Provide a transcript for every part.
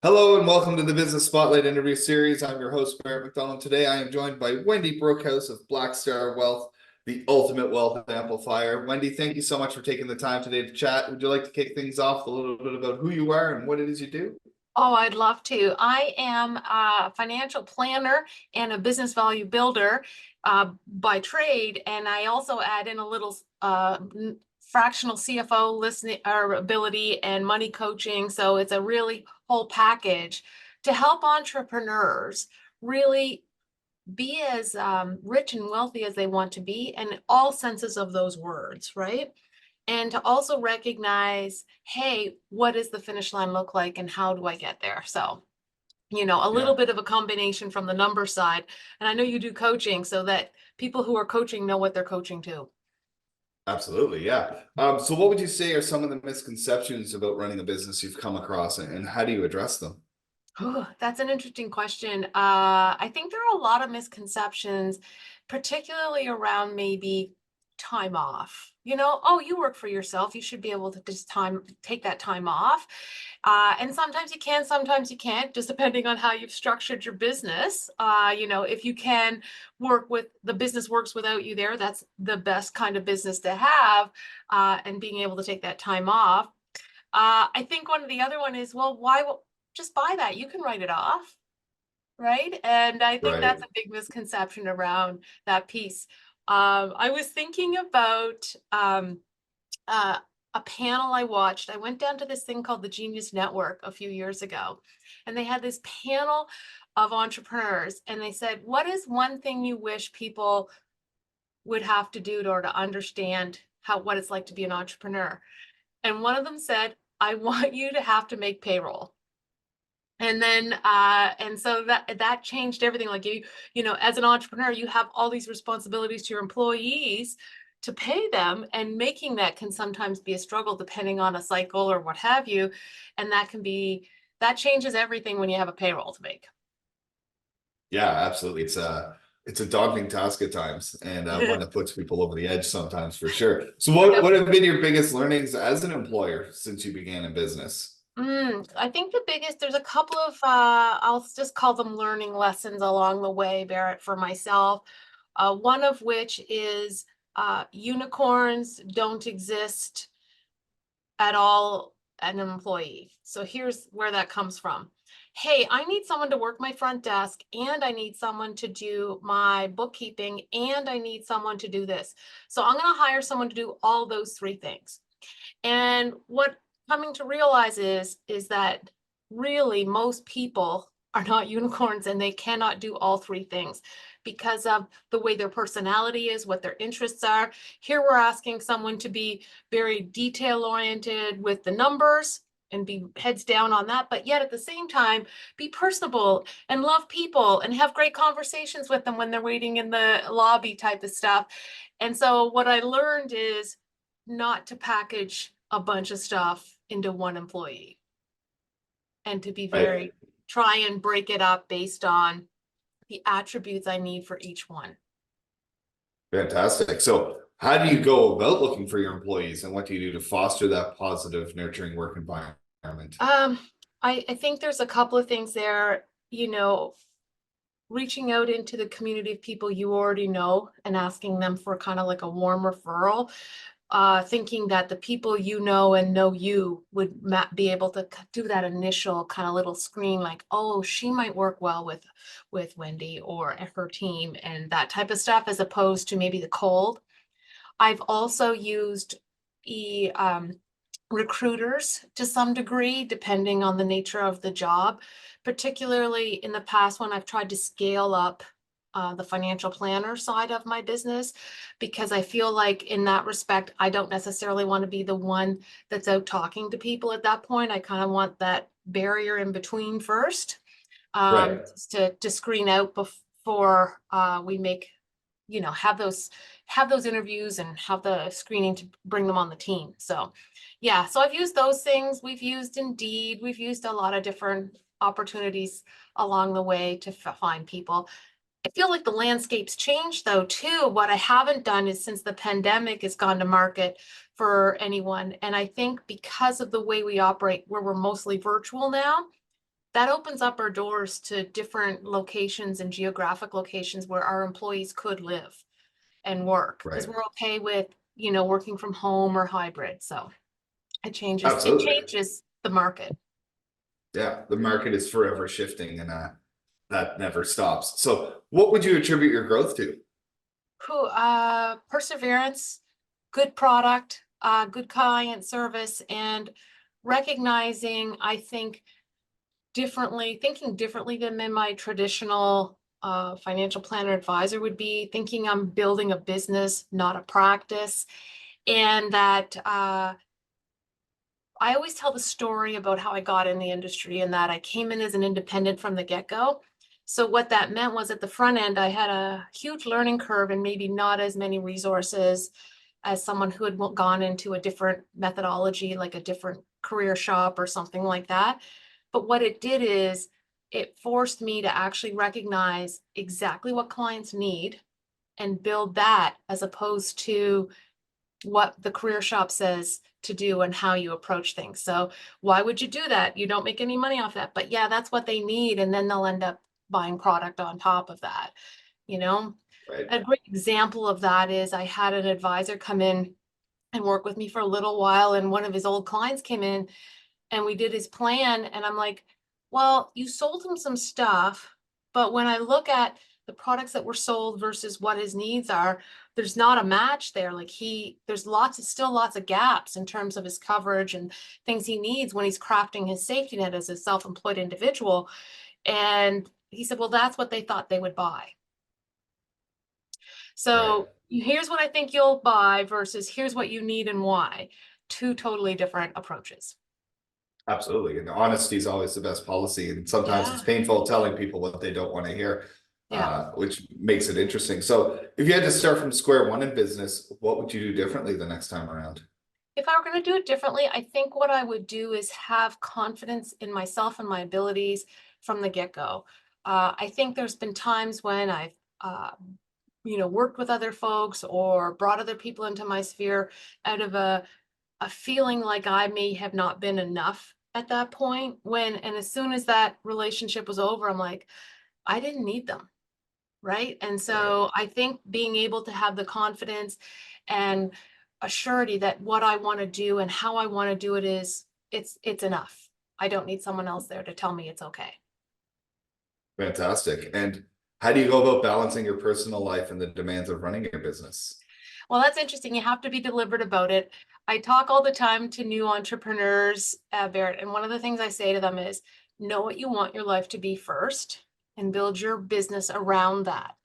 Hello and welcome to the Business Spotlight interview series. I'm your host, Barrett McDonald. Today I am joined by Wendy Brookhouse of Black Star Wealth, the ultimate wealth amplifier. Wendy, thank you so much for taking the time today to chat. Would you like to kick things off a little bit about who you are and what it is you do? Oh, I'd love to. I am a financial planner and a business value builder by trade, and I also add in a little fractional CFO listening or ability and money coaching. So it's a really whole package to help entrepreneurs really be as rich and wealthy as they want to be, in all senses of those words, right? And to also recognize, hey, what does the finish line look like and how do I get there? So, a little Yeah, bit of a combination from the number side. And I know you do coaching so that people who are coaching know what they're coaching to. absolutely. Yeah. So what would you say are some of the misconceptions about running a business you've come across and how do you address them? Oh, that's an interesting question. I think there are a lot of misconceptions, particularly around maybe time off. Oh, you work for yourself. You should be able to just take that time off. And sometimes you can, sometimes you can't, just depending on how you've structured your business. If you can work with the business works without you there, that's the best kind of business to have, and being able to take that time off. I think one of the other one is, well, why just buy that? You can write it off, right? And I think that's Right. a big misconception around that piece. I was thinking about uh, a panel I watched. I went down to this thing called the Genius Network a few years ago, and they had this panel of entrepreneurs, and they said, what is one thing you wish people would have to do in order to understand what it's like to be an entrepreneur? And one of them said, I want you to have to make payroll. And then and so that changed everything. Like as an entrepreneur, you have all these responsibilities to your employees to pay them, and making that can sometimes be a struggle depending on a cycle or what have you. And that changes everything when you have a payroll to make. Yeah, absolutely. It's a daunting task at times, and one that puts people over the edge sometimes for sure. So, what Yep. what have been your biggest learnings as an employer since you began in business? I think there's a couple of, I'll just call them learning lessons along the way, Barrett, for myself. One of which is unicorns don't exist at all an employee. So here's where that comes from. Hey, I need someone to work my front desk, and I need someone to do my bookkeeping, and I need someone to do this. So I'm going to hire someone to do all those three things. And what coming to realize is that really most people are not unicorns, and they cannot do all three things because of the way their personality is, what their interests are. Here we're asking someone to be very detail oriented with the numbers and be heads down on that, but yet at the same time be personable and love people and have great conversations with them when they're waiting in the lobby type of stuff. And so what I learned is not to package a bunch of stuff into one employee, and to be Right. very try and break it up based on the attributes I need for each one. Fantastic. So, how do you go about looking for your employees, and what do you do to foster that positive, nurturing work environment? Um, I think there's a couple of things there, reaching out into the community of people you already know and asking them for kind of like a warm referral, thinking that the people you know and know you would be able to do that initial kind of little screen, like, oh, she might work well with Wendy or her team and that type of stuff, as opposed to maybe the cold. I've also used recruiters to some degree, depending on the nature of the job, particularly in the past when I've tried to scale up the financial planner side of my business, because I feel like in that respect, I don't necessarily want to be the one that's out talking to people at that point. I kind of want that barrier in between first, Right. to screen out before we make, have those interviews and have the screening to bring them on the team. So yeah, so I've used those things. We've used Indeed. We've used a lot of different opportunities along the way to find people. I feel like the landscape's changed though too. What I haven't done is, since the pandemic has gone to market for anyone, and I think because of the way we operate, where we're mostly virtual now, that opens up our doors to different locations and geographic locations where our employees could live and work, because Right. we're okay with, working from home or hybrid. So it Absolutely. changes the market. Yeah, the market is forever shifting, and that never stops. So, what would you attribute your growth to? Perseverance, good product, good client service, and recognizing, I think, thinking differently than my traditional financial planner advisor would be, thinking I'm building a business, not a practice. And that I always tell the story about how I got in the industry and that I came in as an independent from the get-go. So what that meant was, at the front end, I had a huge learning curve and maybe not as many resources as someone who had gone into a different methodology, like a different career shop or something like that. But what it did is it forced me to actually recognize exactly what clients need and build that, as opposed to what the career shop says to do and how you approach things. So why would you do that? You don't make any money off that, but yeah, that's what they need. And then they'll end up buying product on top of that, you know? Right. A great example of that is, I had an advisor come in and work with me for a little while, and one of his old clients came in and we did his plan, and I'm like, well, you sold him some stuff, but when I look at the products that were sold versus what his needs are, there's not a match there. Like, there's still lots of gaps in terms of his coverage and things he needs when he's crafting his safety net as a self-employed individual. And he said, well, that's what they thought they would buy. Right. So here's what I think you'll buy versus here's what you need and why. Two totally different approaches. Absolutely. And honesty is always the best policy. And sometimes it's Yeah. painful telling people what they don't want to hear, Yeah. which makes it interesting. So, if you had to start from square one in business, what would you do differently the next time around? If I were going to do it differently, I think what I would do is have confidence in myself and my abilities from the get-go. I think there's been times when I've, worked with other folks or brought other people into my sphere out of a feeling like I may have not been enough at that point. And as soon as that relationship was over, I'm like, I didn't need them. Right. And Right. so I think being able to have the confidence and a surety that what I want to do and how I want to do it is, it's enough. I don't need someone else there to tell me it's okay. Fantastic. And how do you go about balancing your personal life and the demands of running your business? Well, that's interesting. You have to be deliberate about it. I talk all the time to new entrepreneurs, Barrett, and one of the things I say to them is, know what you want your life to be first and build your business around that.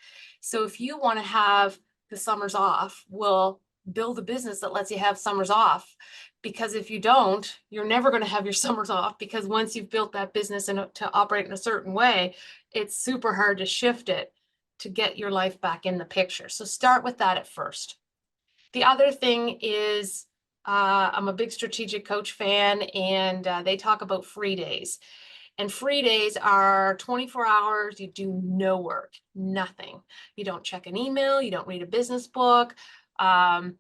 So if you want to have the summers off, well, build a business that lets you have summers off. Because if you don't, you're never going to have your summers off, because once you've built that business and to operate in a certain way, it's super hard to shift it to get your life back in the picture. So start with that at first. The other thing is, I'm a big strategic coach fan, and they talk about free days. And free days are 24 hours. You do no work, nothing. You don't check an email. You don't read a business book. And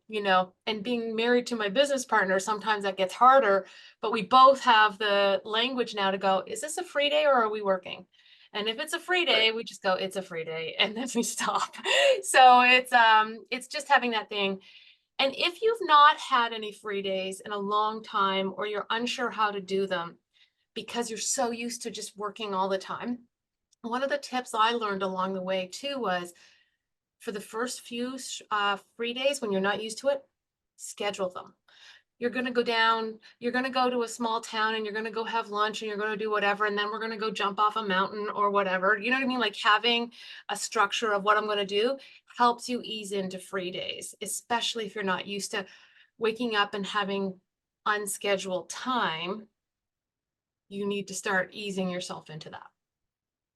being married to my business partner, sometimes that gets harder, but we both have the language now to go, is this a free day or are we working? And if it's a free Right. day, we just go, it's a free day, and then we stop. So it's just having that thing. And if you've not had any free days in a long time, or you're unsure how to do them because you're so used to just working all the time, one of the tips I learned along the way too was, for the first few free days when you're not used to it, schedule them. You're going to go down, you're going to go to a small town and you're going to go have lunch and you're going to do whatever. And then we're going to go jump off a mountain or whatever. You know what I mean? Like, having a structure of what I'm going to do helps you ease into free days, especially if you're not used to waking up and having unscheduled time. You need to start easing yourself into that.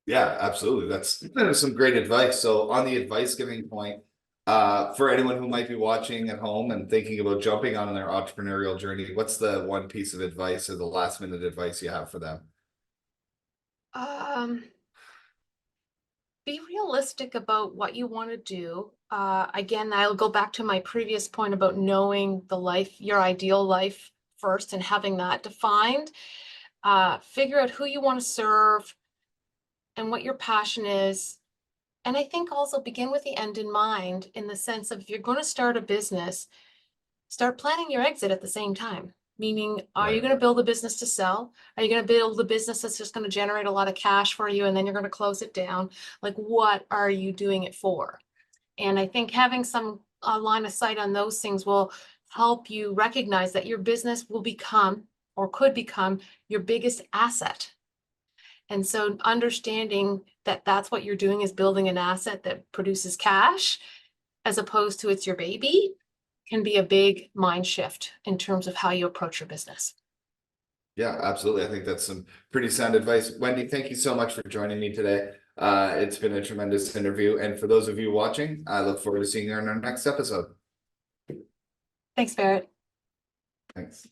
Yeah, absolutely. That's some great advice. So, on the advice giving point, for anyone who might be watching at home and thinking about jumping on their entrepreneurial journey, what's the one piece of advice or the last minute advice you have for them? Um, be realistic about what you want to do. Again, I'll go back to my previous point about knowing your ideal life first and having that defined. figure out who you want to serve and what your passion is. And I think also begin with the end in mind, in the sense of, if you're going to start a business, start planning your exit at the same time. Meaning, are you Right. going to build a business to sell? Are you going to build a business that's just going to generate a lot of cash for you and then you're going to close it down? Like, what are you doing it for? And I think having some line of sight on those things will help you recognize that your business will become, or could become, your biggest asset. And so understanding that that's what you're doing, is building an asset that produces cash, as opposed to it's your baby, can be a big mind shift in terms of how you approach your business. Yeah, absolutely. I think that's some pretty sound advice. Wendy, thank you so much for joining me today. It's been a tremendous interview. And for those of you watching, I look forward to seeing you in our next episode. Thanks, Barrett. Thanks.